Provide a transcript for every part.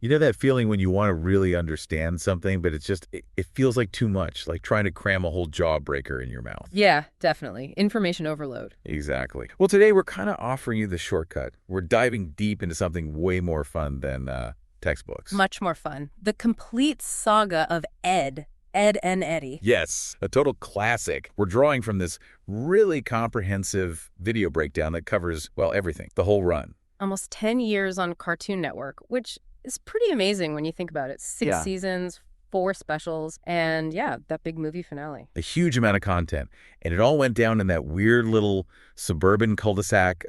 You know that feeling when you want to really understand something, but it feels like too much, like trying to cram a whole Jawbreaker in your mouth. Yeah, definitely. Information overload. Exactly. Well, today we're kind of offering you the shortcut. We're diving deep into something way more fun than textbooks. Much more fun. The complete saga of Ed and Eddy. Yes, a total classic. We're drawing from this really comprehensive video breakdown that covers, well, everything, the whole run. Almost 10 years on Cartoon Network, which is pretty amazing when you think about it. 6 seasons, 4 specials, and that big movie finale. A huge amount of content. And it all went down in that weird little suburban cul-de-sac,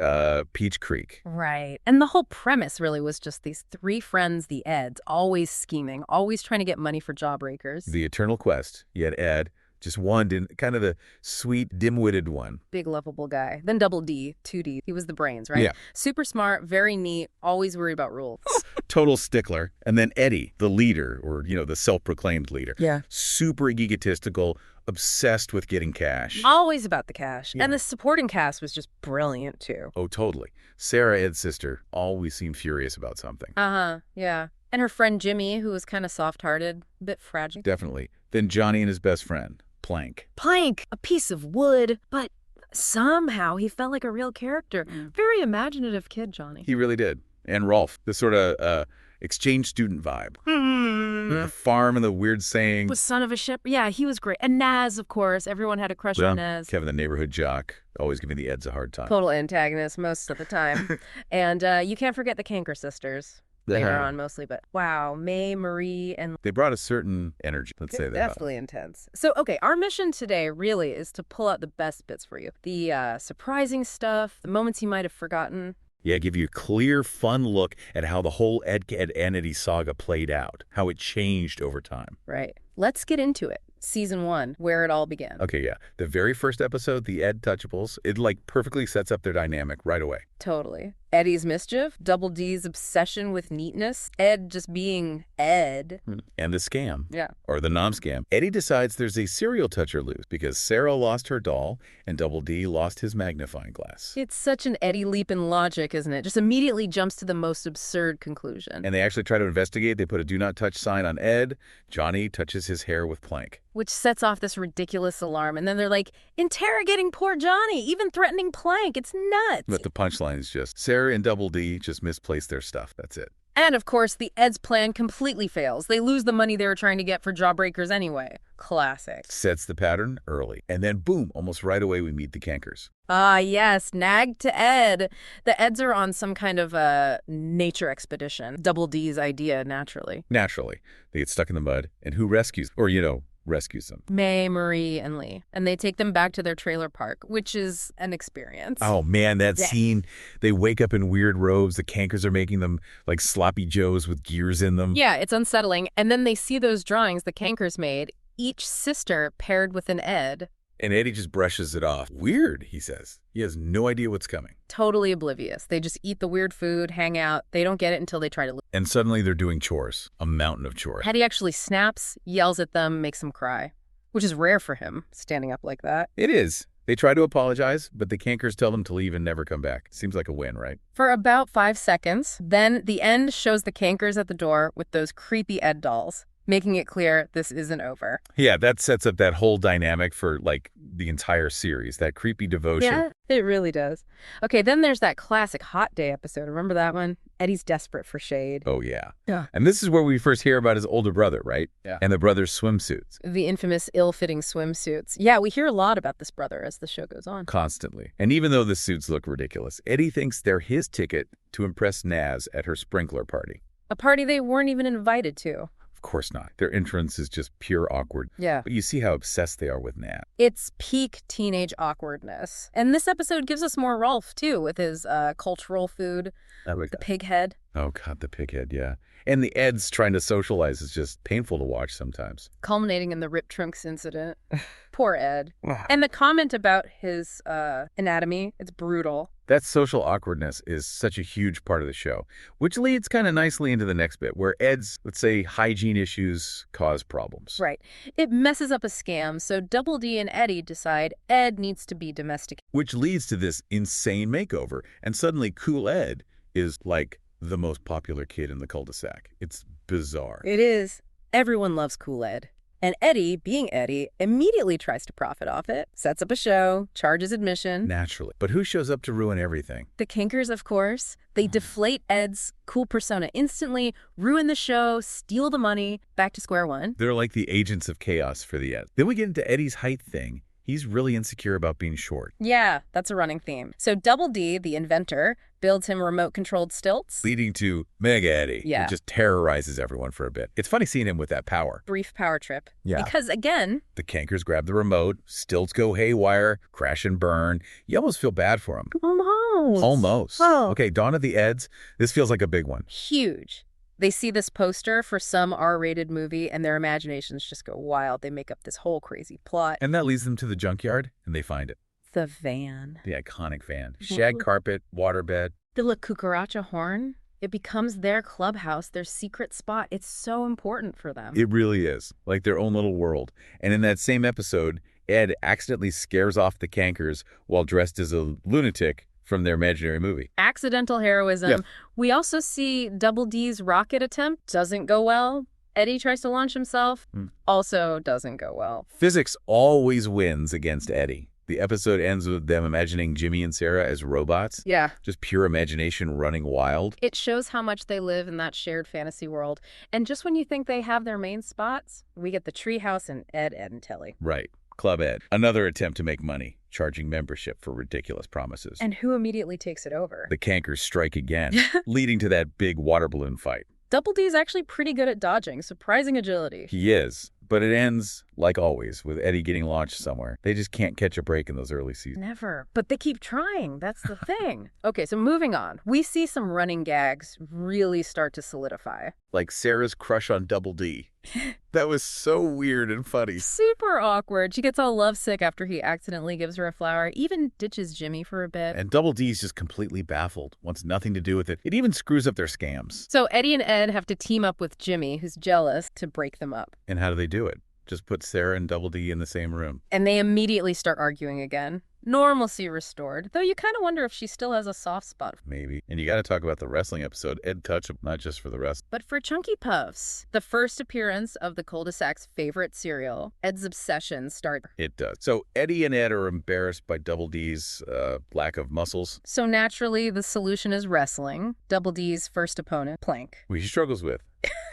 Peach Creek. Right. And the whole premise really was just these 3 friends, the Eds, always scheming, always trying to get money for Jawbreakers. The eternal quest. You had Ed, just one, kind of the sweet, dim-witted one. Big, lovable guy. Then Double D, 2D. He was the brains, right? Yeah. Super smart, very neat, always worried about rules. Total stickler. And then Eddy, the leader, or, the self-proclaimed leader. Yeah. Super egotistical, obsessed with getting cash. Always about the cash. Yeah. And the supporting cast was just brilliant, too. Oh, totally. Sarah, Ed's sister, always seemed furious about something. Yeah. And her friend Jimmy, who was kind of soft-hearted, a bit fragile. Definitely. Then Johnny and his best friend, Plank, a piece of wood, but somehow he felt like a real character. Very imaginative kid, Johnny. He really did. And Rolf, the sort of exchange student vibe. The farm and the weird saying. Was son of a ship. Yeah, he was great. And Naz, of course. Everyone had a crush on Naz. Kevin, the neighborhood jock, always giving the Eds a hard time. Total antagonist most of the time. And you can't forget the Canker Sisters. Later on mostly, but wow, May, Marie, and... They brought a certain energy, let's say that. Definitely intense. So, okay, our mission today really is to pull out the best bits for you. The surprising stuff, the moments you might have forgotten. Yeah, give you a clear, fun look at how the whole Ed and Eddy saga played out, how it changed over time. Right. Let's get into it. Season 1, where it all began. Okay, yeah. The very first episode, the Ed Touchables, it perfectly sets up their dynamic right away. Totally. Eddy's mischief, Double D's obsession with neatness, Ed just being Ed. And the scam. Yeah. Or the non-scam. Eddy decides there's a serial toucher loose because Sarah lost her doll and Double D lost his magnifying glass. It's such an Eddy leap in logic, isn't it? Just immediately jumps to the most absurd conclusion. And they actually try to investigate. They put a do not touch sign on Ed. Johnny touches his hair with Plank. Which sets off this ridiculous alarm. And then they're like, interrogating poor Johnny, even threatening Plank. It's nuts. But the punchline is just, Sarah and Double D just misplaced their stuff. That's it. And, of course, the Ed's plan completely fails. They lose the money they were trying to get for Jawbreakers anyway. Classic. Sets the pattern early. And then, boom, almost right away we meet the Cankers. Ah, yes, nag to Ed. The Eds are on some kind of a nature expedition. Double D's idea, naturally. Naturally. They get stuck in the mud. And who rescues? Or, rescues them. May, Marie, and Lee. And they take them back to their trailer park, which is an experience. Oh, man, that scene. They wake up in weird robes. The Cankers are making them like sloppy joes with gears in them. Yeah, it's unsettling. And then they see those drawings the Cankers made, each sister paired with an Ed. And Eddy just brushes it off. Weird, he says. He has no idea what's coming. Totally oblivious. They just eat the weird food, hang out. They don't get it until they try to leave. And suddenly they're doing chores. A mountain of chores. Eddy actually snaps, yells at them, makes them cry. Which is rare for him, standing up like that. It is. They try to apologize, but the Cankers tell them to leave and never come back. Seems like a win, right? For about 5 seconds. Then the end shows the Cankers at the door with those creepy Ed dolls, making it clear this isn't over. Yeah, that sets up that whole dynamic for, the entire series, that creepy devotion. Yeah, it really does. Okay, then there's that classic Hot Day episode. Remember that one? Eddy's desperate for shade. Oh, yeah. Yeah. And this is where we first hear about his older brother, right? Yeah. And the brother's swimsuits. The infamous ill-fitting swimsuits. Yeah, we hear a lot about this brother as the show goes on. Constantly. And even though the suits look ridiculous, Eddy thinks they're his ticket to impress Naz at her sprinkler party. A party they weren't even invited to. Of course not. Their entrance is just pure awkward. Yeah. But you see how obsessed they are with Naz. It's peak teenage awkwardness. And this episode gives us more Rolf, too, with his cultural food, the pig head. Oh, God, the pig head, yeah. And the Eds trying to socialize is just painful to watch sometimes. Culminating in the Rip Trunks incident. Poor Ed. And the comment about his anatomy, it's brutal. That social awkwardness is such a huge part of the show, which leads kind of nicely into the next bit, where Ed's, let's say, hygiene issues cause problems. Right. It messes up a scam, so Double D and Eddy decide Ed needs to be domesticated. Which leads to this insane makeover, and suddenly Cool Ed is, the most popular kid in the cul-de-sac. It's bizarre. It is. Everyone loves cool Ed. And Eddy, being Eddy, immediately tries to profit off it, sets up a show, charges admission. Naturally. But who shows up to ruin everything? The Cankers, of course. They deflate Ed's cool persona instantly, ruin the show, steal the money, back to square one. They're like the agents of chaos for the Ed. Then we get into Eddy's height thing. He's really insecure about being short. Yeah, that's a running theme. So Double D, the inventor, builds him remote-controlled stilts. Leading to Mega Eddy, Yeah. who just terrorizes everyone for a bit. It's funny seeing him with that power. Brief power trip. Yeah. Because, again, The Cankers grab the remote, stilts go haywire, crash and burn. You almost feel bad for him. Almost. Oh. Okay, Dawn of the Eds. This feels like a big one. Huge. They see this poster for some R-rated movie, and their imaginations just go wild. They make up this whole crazy plot. And that leads them to the junkyard, and they find it. The van. The iconic van. Shag carpet, waterbed. The La Cucaracha horn. It becomes their clubhouse, their secret spot. It's so important for them. It really is. Like their own little world. And in that same episode, Ed accidentally scares off the Cankers while dressed as a lunatic from their imaginary movie. Accidental heroism. Yeah. We also see Double D's rocket attempt. Doesn't go well. Eddy tries to launch himself. Also doesn't go well. Physics always wins against Eddy. The episode ends with them imagining Jimmy and Sarah as robots. Yeah. Just pure imagination running wild. It shows how much they live in that shared fantasy world. And just when you think they have their main spots, we get the treehouse and Ed, and Telly. Right. Club Ed. Another attempt to make money, charging membership for ridiculous promises. And who immediately takes it over? The Cankers strike again, leading to that big water balloon fight. Double D is actually pretty good at dodging, surprising agility. He is. But it ends, like always, with Eddy getting launched somewhere. They just can't catch a break in those early seasons. Never. But they keep trying. That's the thing. Okay, so moving on. We see some running gags really start to solidify. Like Sarah's crush on Double D. That was so weird and funny. Super awkward. She gets all lovesick after he accidentally gives her a flower, even ditches Jimmy for a bit. And Double D's just completely baffled, wants nothing to do with it. It even screws up their scams. So Eddy and Ed have to team up with Jimmy, who's jealous, to break them up. And how do they do it? Just put Sarah and Double D in the same room. And they immediately start arguing again. Normalcy restored, though you kind of wonder if she still has a soft spot. Maybe. And you got to talk about the wrestling episode. Ed touched him, not just for the wrestling. But for Chunky Puffs, the first appearance of the cul-de-sac's favorite cereal, Ed's obsession starts. It does. So Eddy and Ed are embarrassed by Double D's lack of muscles. So naturally, the solution is wrestling. Double D's first opponent, Plank. Which he struggles with,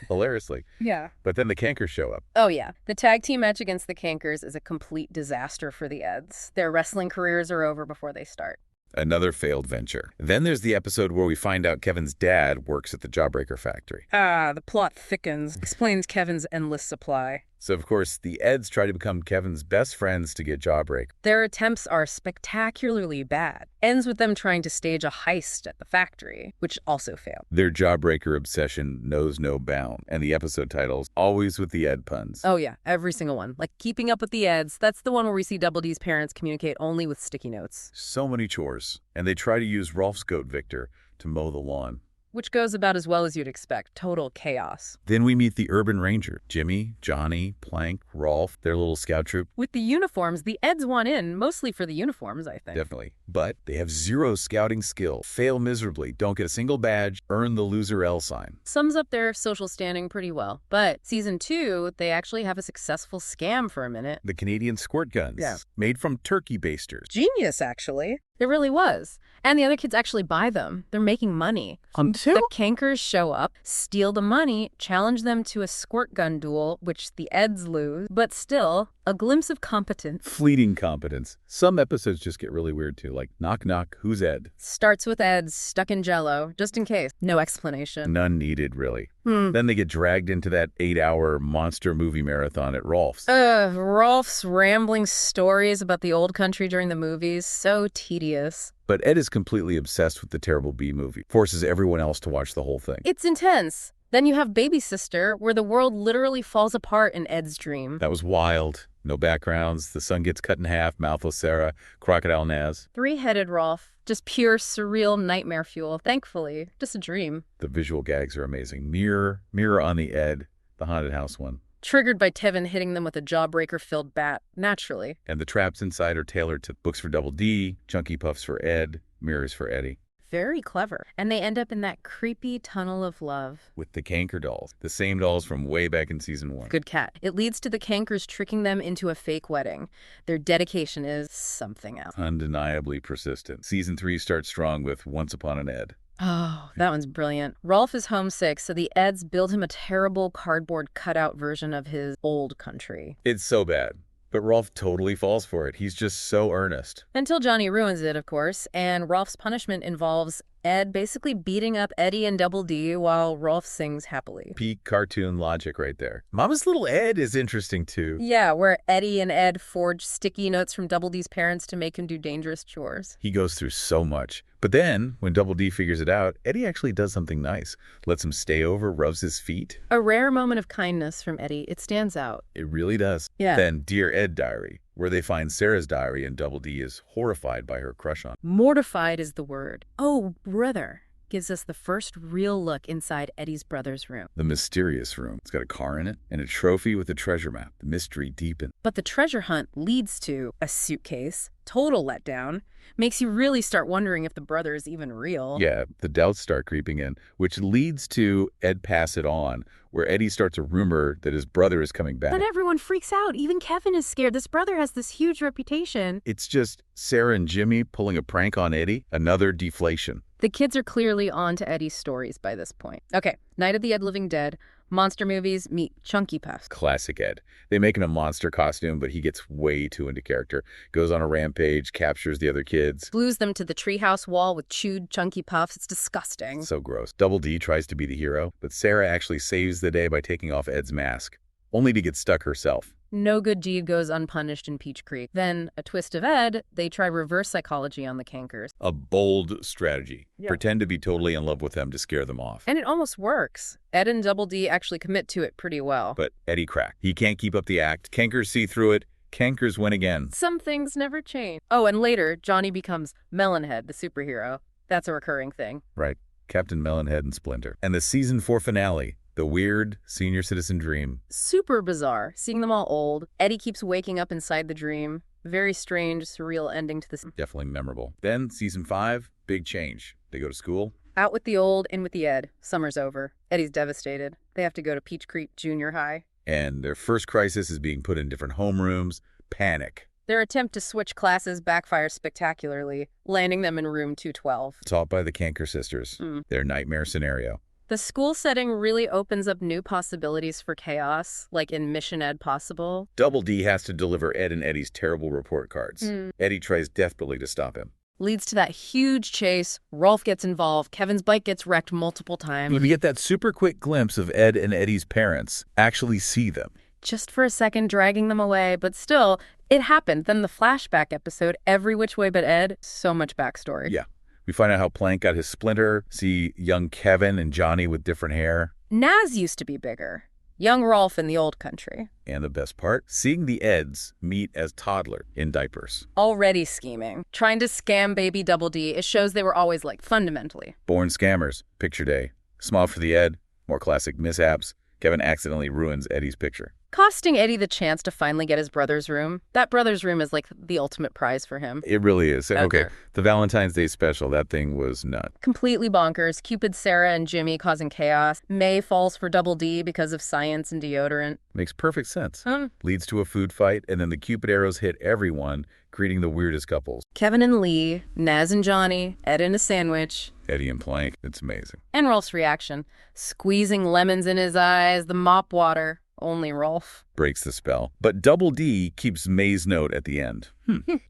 hilariously. Yeah. But then the Cankers show up. Oh, yeah. The tag team match against the Cankers is a complete disaster for the Eds. Their wrestling careers are over before they start. Another failed venture. Then there's the episode where we find out Kevin's dad works at the Jawbreaker factory. The plot thickens, explains Kevin's endless supply. So, of course, the Eds try to become Kevin's best friends to get Jawbreaker. Their attempts are spectacularly bad. Ends with them trying to stage a heist at the factory, which also failed. Their Jawbreaker obsession knows no bound, and the episode titles always with the Ed puns. Oh, yeah, every single one. Like Keeping Up with the Eds, that's the one where we see Double D's parents communicate only with sticky notes. So many chores. And they try to use Rolf's goat Victor to mow the lawn. Which goes about as well as you'd expect. Total chaos. Then we meet the urban ranger, Jimmy, Johnny, Plank, Rolf, their little scout troop. With the uniforms, the Eds want in, mostly for the uniforms, I think. Definitely. But they have zero scouting skill, fail miserably, don't get a single badge, earn the loser L sign. Sums up their social standing pretty well. But season 2, they actually have a successful scam for a minute. The Canadian squirt guns. Yeah. Made from turkey basters. Genius, actually. It really was. And the other kids actually buy them. They're making money. Until The Cankers show up, steal the money, challenge them to a squirt gun duel, which the Eds lose. But still, a glimpse of competence. fleeting competence. Some episodes just get really weird too, like knock knock, who's Ed? Starts with Eds stuck in Jell-O, just in case. No explanation. None needed, really. Then they get dragged into that 8-hour monster movie marathon at Rolf's. Rolf's rambling stories about the old country during the movies, so tedious. But Ed is completely obsessed with the Terrible B movie, forces everyone else to watch the whole thing. It's intense. Then you have Baby Sister, where the world literally falls apart in Ed's dream. That was wild. No backgrounds, the son gets cut in half, mouthless Sarah, crocodile Naz. Three-headed Rolf, just pure surreal nightmare fuel. Thankfully, just a dream. The visual gags are amazing. Mirror on the Ed, the haunted house one. Triggered by Tevin hitting them with a Jawbreaker-filled bat, naturally. And the traps inside are tailored to books for Double D, Chunky Puffs for Ed, mirrors for Eddy. Very clever. And they end up in that creepy tunnel of love. With the Canker dolls, the same dolls from way back in season 1. Good cat. It leads to the Cankers tricking them into a fake wedding. Their dedication is something else. Undeniably persistent. Season 3 starts strong with Once Upon an Ed. Oh, that one's brilliant. Rolf is homesick, so the Eds build him a terrible cardboard cutout version of his old country. It's so bad. But Rolf totally falls for it. He's just so earnest. Until Johnny ruins it, of course, and Rolf's punishment involves Ed basically beating up Eddy and Double D while Rolf sings happily. Peak cartoon logic right there. Mama's Little Ed is interesting too. Yeah, where Eddy and Ed forge sticky notes from Double D's parents to make him do dangerous chores. He goes through so much. But then, when Double D figures it out, Eddy actually does something nice. Lets him stay over, rubs his feet. A rare moment of kindness from Eddy. It stands out. It really does. Yeah. Then Dear Ed diary, where they find Sarah's diary and Double D is horrified by her crush on. Mortified is the word. Oh, brother. Gives us the first real look inside Eddy's brother's room. The mysterious room. It's got a car in it and a trophy with a treasure map. The mystery deepens. But the treasure hunt leads to a suitcase. Total letdown. Makes you really start wondering if the brother is even real. Yeah, the doubts start creeping in, which leads to Ed Pass It On, where Eddy starts a rumor that his brother is coming back. But everyone freaks out. Even Kevin is scared. This brother has this huge reputation. It's just Sarah and Jimmy pulling a prank on Eddy. Another deflation. The kids are clearly on to Eddy's stories by this point. Okay, Night of the Ed Living Dead. Monster movies meet Chunky Puffs. Classic Ed. They make him a monster costume, but he gets way too into character. Goes on a rampage, captures the other kids. Glues them to the treehouse wall with chewed Chunky Puffs. It's disgusting. So gross. Double D tries to be the hero, but Sarah actually saves the day by taking off Ed's mask, only to get stuck herself. No good deed goes unpunished in Peach Creek. Then, a twist of Ed, they try reverse psychology on the Cankers. A bold strategy. Yeah. Pretend to be totally in love with them to scare them off. And it almost works. Ed and Double D actually commit to it pretty well. But Eddy cracked. He can't keep up the act. Cankers see through it. Cankers win again. Some things never change. Oh, and later, Johnny becomes Melonhead, the superhero. That's a recurring thing. Right. Captain Melonhead and Splinter. And the season 4 finale. The weird senior citizen dream. Super bizarre. Seeing them all old. Eddy keeps waking up inside the dream. Very strange, surreal ending to this. Definitely memorable. Then, season 5, big change. They go to school. Out with the old, in with the Ed. Summer's over. Eddy's devastated. They have to go to Peach Creek Junior High. And their first crisis is being put in different homerooms. Panic. Their attempt to switch classes backfires spectacularly, landing them in room 212. Taught by the Canker Sisters. Their nightmare scenario. The school setting really opens up new possibilities for chaos, like in Mission Ed Possible. Double D has to deliver Ed and Eddy's terrible report cards. Eddy tries desperately to stop him. Leads to that huge chase. Rolf gets involved. Kevin's bike gets wrecked multiple times. We get that super quick glimpse of Ed and Eddy's parents actually see them. Just for a second, dragging them away, but still, it happened. Then the flashback episode, Every Which Way But Ed, so much backstory. Yeah. We find out how Plank got his splinter, see young Kevin and Johnny with different hair. Naz used to be bigger. Young Rolf in the old country. And the best part, seeing the Eds meet as toddlers in diapers. Already scheming. Trying to scam baby Double D. It shows they were always like, fundamentally. Born scammers. Picture day. Smile for the Ed. More classic mishaps. Kevin accidentally ruins Eddy's picture. Costing Eddy the chance to finally get his brother's room. That brother's room is like the ultimate prize for him. It really is. Okay. The Valentine's Day special, that thing was nuts. Completely bonkers. Cupid, Sarah, and Jimmy causing chaos. May falls for Double D because of science and deodorant. Makes perfect sense. Leads to a food fight, and then the Cupid arrows hit everyone, creating the weirdest couples. Kevin and Lee, Naz and Johnny, Ed in a sandwich. Eddy and Plank. It's amazing. And Rolf's reaction. Squeezing lemons in his eyes, the mop water. Only Rolf. Breaks the spell. But Double D keeps May's note at the end.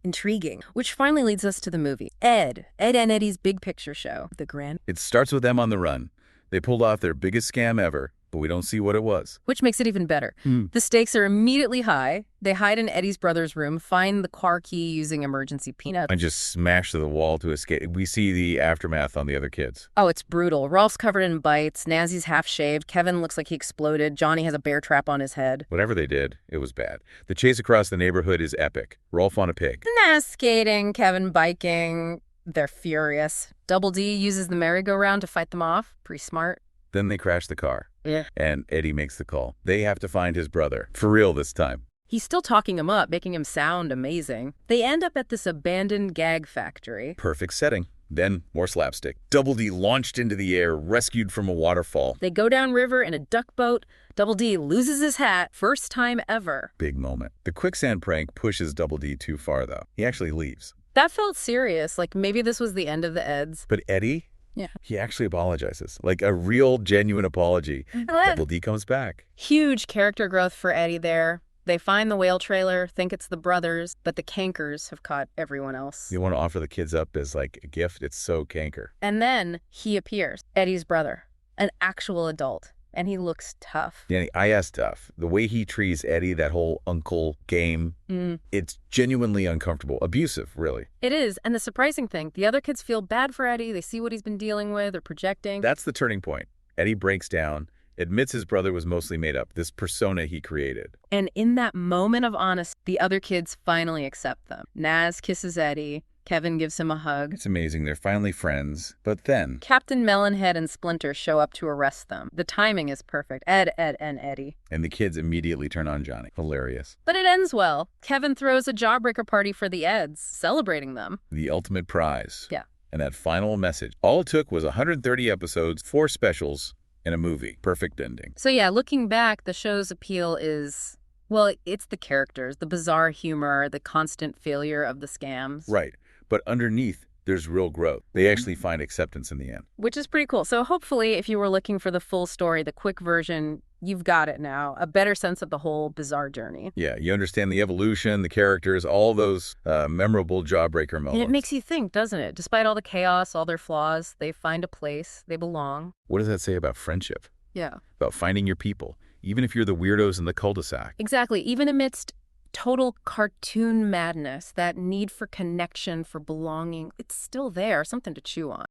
Intriguing. Which finally leads us to the movie. Ed and Eddy's Big Picture Show. The Grand. It starts with them on the run. They pulled off their biggest scam ever, but we don't see what it was. Which makes it even better. The stakes are immediately high. They hide in Eddy's brother's room, find the car key using emergency peanuts. And just smash to the wall to escape. We see the aftermath on the other kids. Oh, it's brutal. Rolf's covered in bites. Nazzie's half-shaved. Kevin looks like he exploded. Johnny has a bear trap on his head. Whatever they did, it was bad. The chase across the neighborhood is epic. Rolf on a pig. Naz skating, Kevin biking. They're furious. Double D uses the merry-go-round to fight them off. Pretty smart. Then they crash the car. Yeah. And Eddy makes the call. They have to find his brother. For real this time. He's still talking him up, making him sound amazing. They end up at this abandoned gag factory. Perfect setting. Then, more slapstick. Double D launched into the air, rescued from a waterfall. They go downriver in a duck boat. Double D loses his hat, first time ever. Big moment. The quicksand prank pushes Double D too far, though. He actually leaves. That felt serious, like maybe this was the end of the Eds. But Eddy? Yeah. He actually apologizes. Like a real, genuine apology. Double D comes back. Huge character growth for Eddy there. They find the whale trailer, think it's the brothers, but the Cankers have caught everyone else. You want to offer the kids up as like a gift? It's so Canker. And then he appears, Eddy's brother, an actual adult. And he looks tough. Yeah, I.S. tough. The way he treats Eddy, that whole uncle game, it's genuinely uncomfortable. Abusive, really. It is. And the surprising thing, the other kids feel bad for Eddy. They see what he's been dealing with or projecting. That's the turning point. Eddy breaks down, admits his brother was mostly made up, this persona he created. And in that moment of honesty, the other kids finally accept them. Naz kisses Eddy. Kevin gives him a hug. It's amazing. They're finally friends. But then Captain Melonhead and Splinter show up to arrest them. The timing is perfect. Ed, and Eddy. And the kids immediately turn on Johnny. Hilarious. But it ends well. Kevin throws a Jawbreaker party for the Eds, celebrating them. The ultimate prize. Yeah. And that final message. All it took was 130 episodes, 4 specials, and a movie. Perfect ending. So yeah, looking back, the show's appeal is, well, it's the characters, the bizarre humor, the constant failure of the scams. Right. But underneath, there's real growth. They actually find acceptance in the end. Which is pretty cool. So hopefully, if you were looking for the full story, the quick version, you've got it now. A better sense of the whole bizarre journey. Yeah, you understand the evolution, the characters, all those memorable Jawbreaker moments. And it makes you think, doesn't it? Despite all the chaos, all their flaws, they find a place. They belong. What does that say about friendship? Yeah. About finding your people, even if you're the weirdos in the cul-de-sac. Exactly. Even amidst total cartoon madness, that need for connection, for belonging, it's still there, something to chew on.